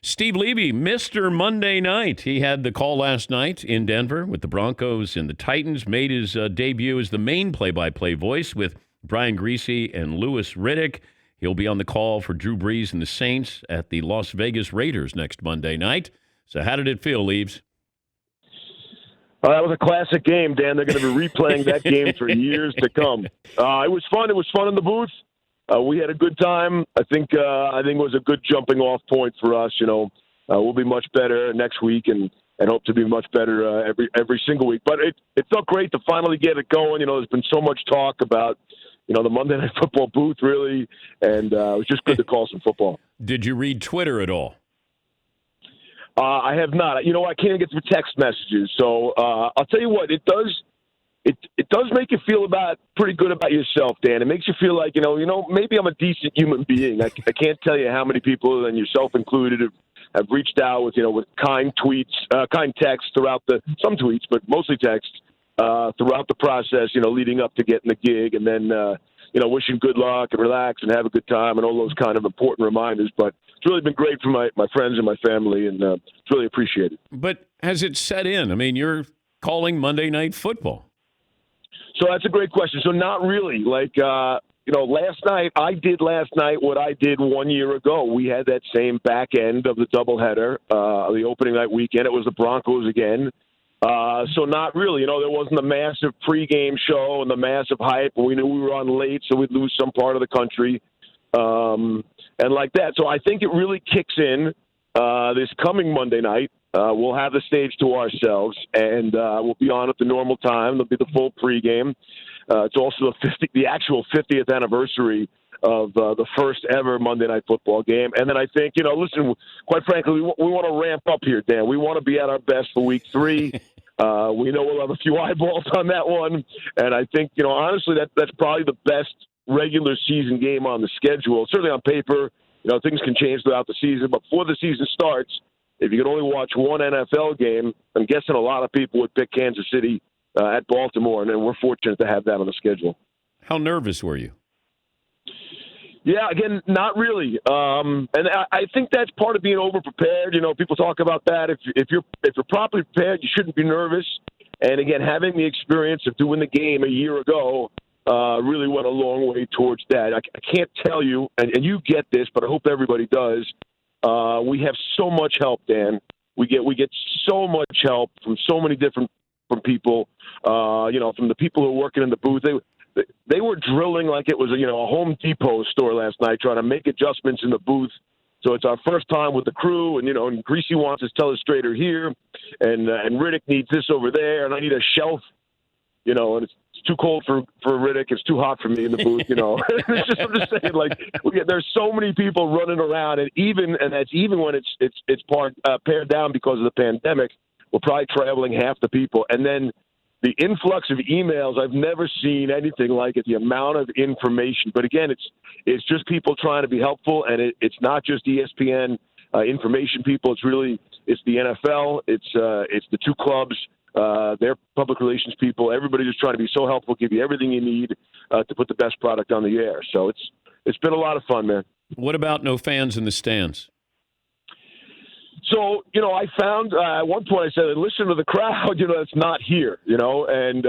Steve Levy, Mr. Monday Night. He had the call last night in Denver with the Broncos and the Titans, made his debut as the main play-by-play voice with Brian Griese and Louis Riddick. He'll be on the call for Drew Brees and the Saints at the Las Vegas Raiders next Monday night. So how did it feel, Leaves? That was a classic game, Dan. They're going to be replaying that game for years to come. It was fun. It was fun in the booth. We had a good time. I think it was a good jumping off point for us. We'll be much better next week and hope to be much better every single week. But it felt great to finally get it going. There's been so much talk about the Monday Night Football booth, really, and it was just good to call some football. Did you read Twitter at all? I have not. I can't get through text messages, so I'll tell you what, it does make you feel pretty good about yourself, Dan. It makes you feel like, maybe I'm a decent human being. I can't tell you how many people, and yourself included, have reached out with kind tweets, kind texts some tweets, but mostly texts throughout the process, leading up to getting the gig, and then, wishing good luck and relax and have a good time and all those kind of important reminders. But it's really been great for my friends and my family, and it's really appreciated. But has it set in? I mean, you're calling Monday Night Football. So that's a great question. So not really. Last night what I did 1 year ago. We had that same back end of the doubleheader, the opening night weekend. It was the Broncos again. So not really. There wasn't a massive pregame show and the massive hype. We knew we were on late, so we'd lose some part of the country. And like that. So I think it really kicks in this coming Monday night. We'll have the stage to ourselves, and we'll be on at the normal time. There'll be the full pregame. It's also the actual 50th anniversary of the first ever Monday Night Football game. And then I think, listen, quite frankly, we want to ramp up here, Dan. We want to be at our best for week 3. We know we'll have a few eyeballs on that one. And I think, honestly, that's probably the best regular season game on the schedule. Certainly on paper, things can change throughout the season. But before the season starts, if you could only watch one NFL game, I'm guessing a lot of people would pick Kansas City at Baltimore, and we're fortunate to have that on the schedule. How nervous were you? Yeah, again, not really. And I think that's part of being over-prepared. People talk about that. If you're properly prepared, you shouldn't be nervous. And, again, having the experience of doing the game a year ago really went a long way towards that. I can't tell you, and you get this, but I hope everybody does, we have so much help, Dan. We get so much help from so many different from people, from the people who are working in the booth. They were drilling like it was a Home Depot store last night, trying to make adjustments in the booth. So it's our first time with the crew, and Greasy wants his telestrator here, and Riddick needs this over there, and I need a shelf, and it's too cold for Riddick. It's too hot for me in the booth, I'm just saying, there's so many people running around, and that's even when it's pared down because of the pandemic. We're probably traveling half the people, and then the influx of emails. I've never seen anything like it. The amount of information, but again, it's just people trying to be helpful, and it's not just ESPN information people. It's the NFL. It's the two clubs. Their public relations people, everybody just trying to be so helpful, give you everything you need to put the best product on the air. So it's been a lot of fun, man. What about no fans in the stands? So, I found at one point I said, listen to the crowd, it's not here, and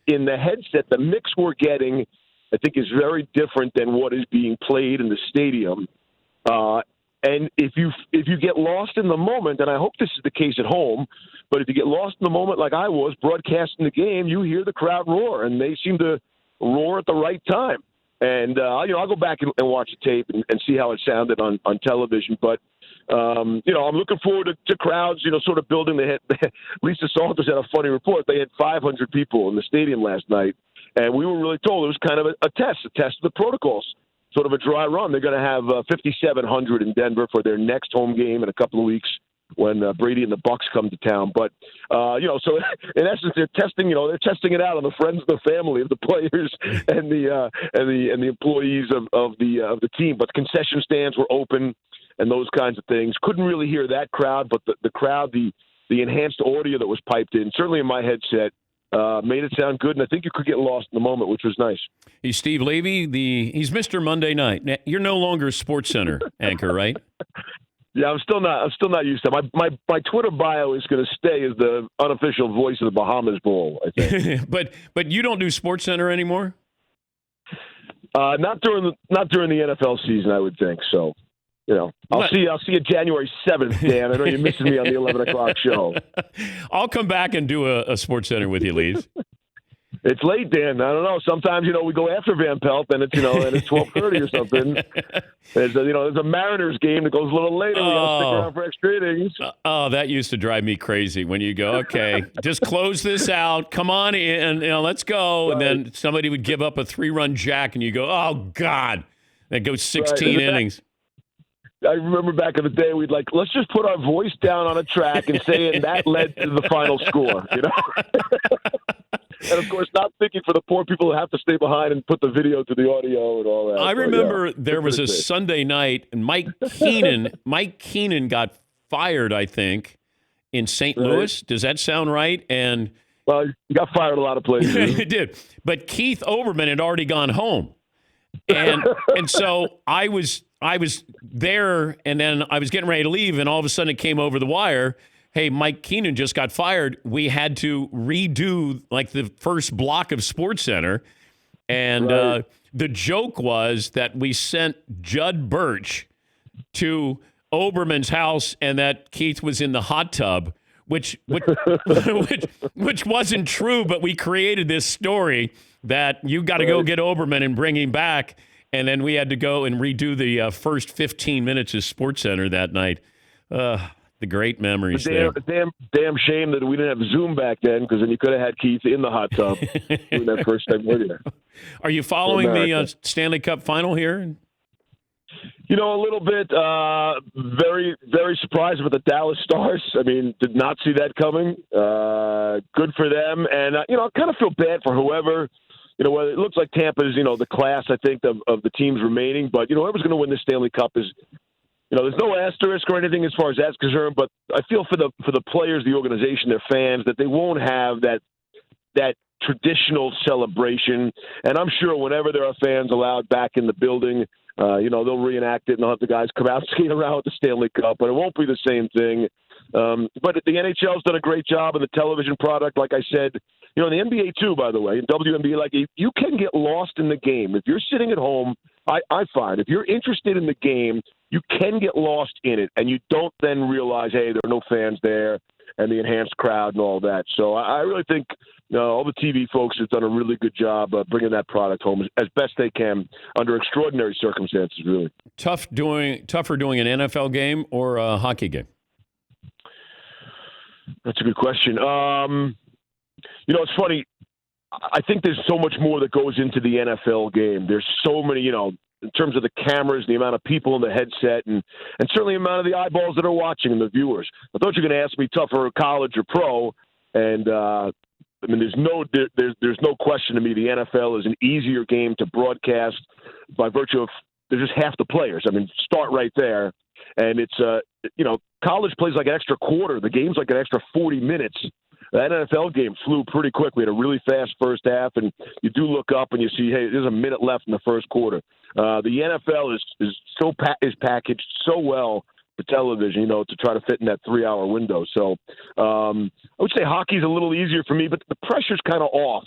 in the headset, the mix we're getting, I think, is very different than what is being played in the stadium. And if you get lost in the moment, and I hope this is the case at home, but if you get lost in the moment like I was broadcasting the game, you hear the crowd roar, and they seem to roar at the right time. And, I'll go back and watch the tape and see how it sounded on television. But, I'm looking forward to crowds, sort of building the hit. Lisa Salters had a funny report. They had 500 people in the stadium last night, and we were really told it was kind of a test of the protocols, sort of a dry run. They're going to have 5,700 in Denver for their next home game in a couple of weeks when Brady and the Bucks come to town. But, so in essence, they're testing it out on the friends and the family of the players and the employees of the team. But concession stands were open and those kinds of things. Couldn't really hear that crowd, but the crowd, the enhanced audio that was piped in, certainly in my headset, made it sound good, and I think you could get lost in the moment, which was nice. He's Steve Levy. He's Mr. Monday Night. Now, you're no longer a SportsCenter anchor, right? Yeah, I'm still not used to it. My Twitter bio is going to stay as the unofficial voice of the Bahamas Bowl, I think. but you don't do SportsCenter anymore? Not during the NFL season, I would think. So, I'll see you January 7th, Dan. I know you're missing me on the 11 o'clock show. I'll come back and do a SportsCenter with you, Leeds. It's late, Dan. I don't know. Sometimes, we go after Van Pelt, and it's 12:30 or something. There's a Mariners game that goes a little later. We got to stick around for extra innings. That used to drive me crazy when you go, okay, just close this out. Come on in, let's go. Right. And then somebody would give up a 3-run jack, and you go, oh, God. That goes 16 innings. I remember back in the day, we'd let's just put our voice down on a track and say, and that led to the final score, And, of course, not thinking for the poor people who have to stay behind and put the video to the audio and all that. I remember there was a Sunday night, and Mike Keenan got fired, I think, in St. Louis. Does that sound right? And well, he got fired a lot of places. He did. But Keith Olbermann had already gone home. And so I was there, and then I was getting ready to leave, and all of a sudden it came over the wire. Hey, Mike Keenan just got fired. We had to redo the first block of SportsCenter. And the joke was that we sent Judd Birch to Oberman's house and that Keith was in the hot tub, which wasn't true, but we created this story that you got to go get Oberman and bring him back. And then we had to go and redo the first 15 minutes of SportsCenter that night. The great memories there. Damn shame that we didn't have Zoom back then, because then you could have had Keith in the hot tub doing that first time with you. Are you following the Stanley Cup Final here? A little bit. Very, very surprised with the Dallas Stars. I mean, did not see that coming. Good for them. And, I kind of feel bad for whoever. Well, it looks like Tampa is, the class, I think, of the teams remaining. But, whoever's going to win the Stanley Cup is, there's no asterisk or anything as far as that's concerned. But I feel for the players, the organization, their fans, that they won't have that traditional celebration. And I'm sure whenever there are fans allowed back in the building, they'll reenact it and they'll have the guys come out and skate around with the Stanley Cup. But it won't be the same thing. But the NHL's done a great job in the television product, like I said. In the NBA, too, by the way, in WNBA, you can get lost in the game. If you're sitting at home, I find if you're interested in the game, you can get lost in it, and you don't then realize, hey, there are no fans there and the enhanced crowd and all that. So I really think all the TV folks have done a really good job bringing that product home as best they can under extraordinary circumstances, really. Tougher doing an NFL game or a hockey game? That's a good question. It's funny. I think there's so much more that goes into the NFL game. There's so many, in terms of the cameras, the amount of people in the headset, and certainly the amount of the eyeballs that are watching and the viewers. I thought you were going to ask me tougher college or pro, and there's no question to me the NFL is an easier game to broadcast by virtue of there's just half the players. Start right there, and it's college plays like an extra quarter. The game's like an extra 40 minutes. That NFL game flew pretty quick. We had a really fast first half, and you do look up and you see, hey, there's a minute left in the first quarter. The NFL is packaged so well for television, to try to fit in that 3-hour window. So I would say hockey's a little easier for me, but the pressure's kind of off.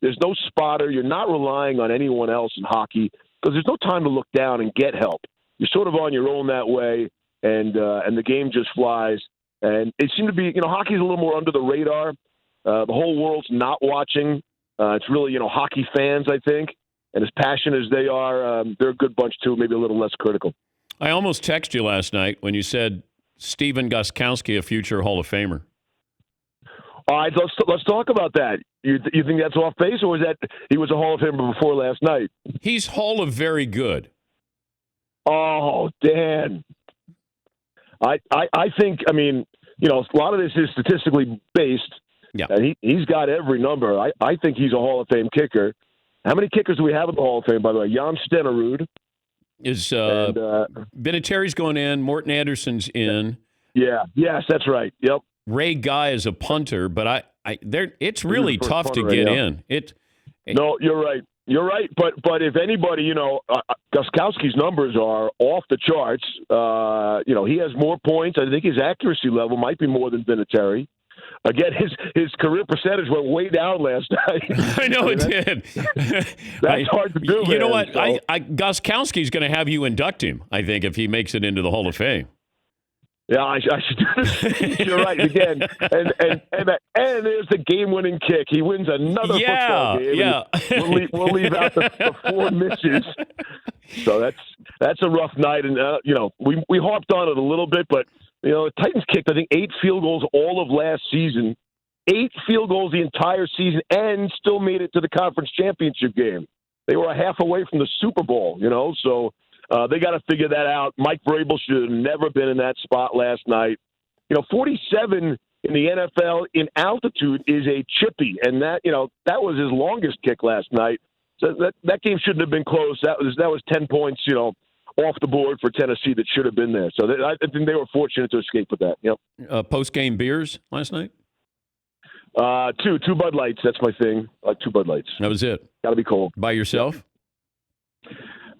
There's no spotter. You're not relying on anyone else in hockey because there's no time to look down and get help. You're sort of on your own that way, and the game just flies. And it seemed to be, hockey's a little more under the radar. The whole world's not watching. It's really, hockey fans, I think. And as passionate as they are, they're a good bunch, too, maybe a little less critical. I almost texted you last night when you said Stephen Gostkowski, a future Hall of Famer. All right, let's talk about that. You think that's off base, or was that he was a Hall of Famer before last night? He's Hall of Very Good. Oh, Dan. I think, a lot of this is statistically based. Yeah. And he's got every number. I think he's a Hall of Fame kicker. How many kickers do we have in the Hall of Fame, by the way? Jan Stenerud. Vinatieri's going in. Morton Anderson's in. Yeah. Yes, that's right. Yep. Ray Guy is a punter, but it's really tough to get in. No, you're right. You're right, but if anybody, Gostkowski's numbers are off the charts. He has more points. I think his accuracy level might be more than Vinatieri. Again, his career percentage went way down last night. I know it did. That's hard to do. You know what? So. Gostkowski's going to have you induct him, I think, if he makes it into the Hall of Fame. Yeah, I should do this. You're right again, and there's the game-winning kick. He wins another football game. Yeah, we'll leave out the 4 misses. So that's a rough night, and we harped on it a little bit, but the Titans kicked I think 8 field goals all of last season, 8 field goals the entire season, and still made it to the conference championship game. They were a half away from the Super Bowl, so. They got to figure that out. Mike Vrabel should have never been in that spot last night. 47 in the NFL in altitude is a chippy, and that was his longest kick last night. So that game shouldn't have been close. That was 10 points, off the board for Tennessee that should have been there. So I think they were fortunate to escape with that. Yep. Post-game beers last night? 2 Bud Lights. That's my thing. 2 Bud Lights. That was it. Got to be cold. By yourself?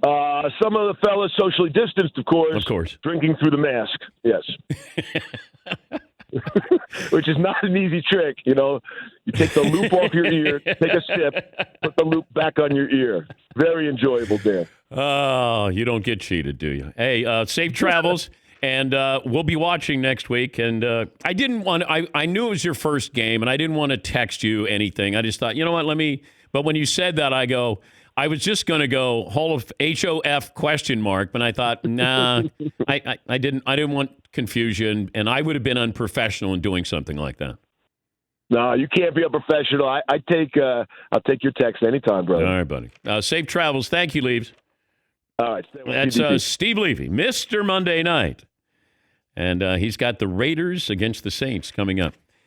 Some of the fellas socially distanced, of course. Of course. Drinking through the mask, yes. Which is not an easy trick, You take the loop off your ear, take a sip, put the loop back on your ear. Very enjoyable, Dan. Oh, you don't get cheated, do you? Hey, safe travels, and we'll be watching next week. And I didn't want I knew it was your first game, and I didn't want to text you anything. I just thought, you know what, but when you said that, I was just going to go HOF question mark, but I thought, nah, I didn't want confusion, and I would have been unprofessional in doing something like that. No, you can't be a professional. I'll take your text anytime, brother. All right, buddy. Safe travels. Thank you, Leaves. All right. That's Steve Levy, Mr. Monday Night. And he's got the Raiders against the Saints coming up.